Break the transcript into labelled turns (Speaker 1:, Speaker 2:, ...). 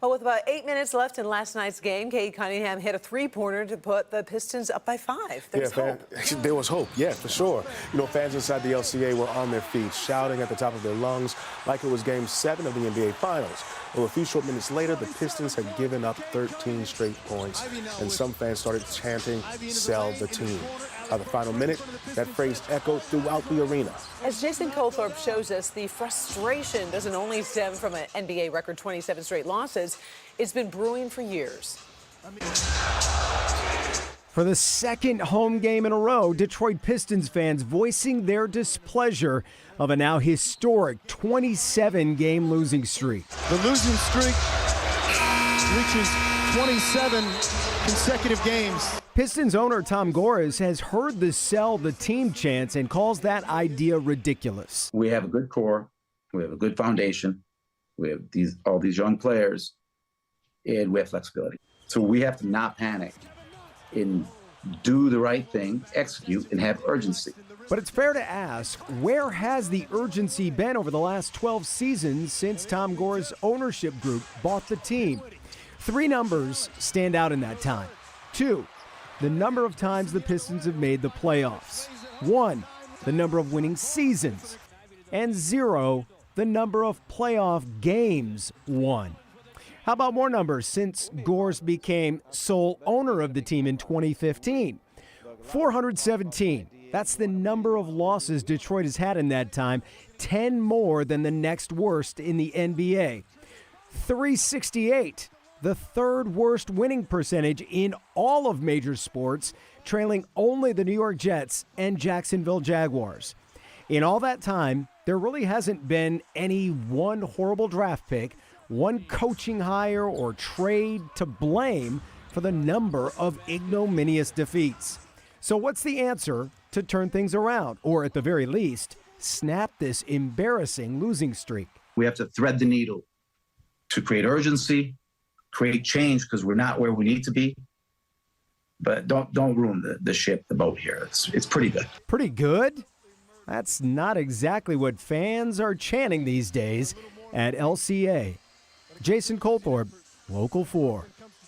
Speaker 1: Well, with about 8 minutes left in last night's game, Cade Cunningham hit a three-pointer to put the Pistons up by 5. There's hope.
Speaker 2: There was hope, yeah, for sure. Fans inside the LCA were on their feet, shouting at the top of their lungs like it was Game 7 of the NBA Finals. Well, a few short minutes later, the Pistons had given up 13 straight points, and some fans started chanting, "Sell the team." By the final minute, that phrase echoed throughout the arena.
Speaker 1: As Jason Colthorpe shows us, the frustration doesn't only stem from an NBA record 27 straight losses. It's been brewing for years.
Speaker 3: For the second home game in a row, Detroit Pistons fans voicing their displeasure of a now historic 27-game losing streak.
Speaker 4: The losing streak reaches 27 consecutive games.
Speaker 3: Pistons owner Tom Gores has heard the sell the team chants and calls that idea ridiculous.
Speaker 5: We have a good core. We have a good foundation. We have all these young players, and we have flexibility. So we have to not panic and do the right thing, execute, and have urgency.
Speaker 3: But it's fair to ask, where has the urgency been over the last 12 seasons since Tom Gores' ownership group bought the team? 3 numbers stand out in that time. 2, the number of times the Pistons have made the playoffs. 1, the number of winning seasons. And 0, the number of playoff games won. How about more numbers since Gores became sole owner of the team in 2015? 417. That's the number of losses Detroit has had in that time, 10 more than the next worst in the NBA. 368, the third worst winning percentage in all of major sports, trailing only the New York Jets and Jacksonville Jaguars. In all that time, there really hasn't been any one horrible draft pick, one coaching hire or trade to blame for the number of ignominious defeats. So what's the answer to turn things around, or at the very least, snap this embarrassing losing streak?
Speaker 5: We have to thread the needle to create urgency, create change, because we're not where we need to be. But don't ruin the ship, the boat here. It's pretty good.
Speaker 3: Pretty good? That's not exactly what fans are chanting these days at LCA. Jason Colthorpe, Local 4.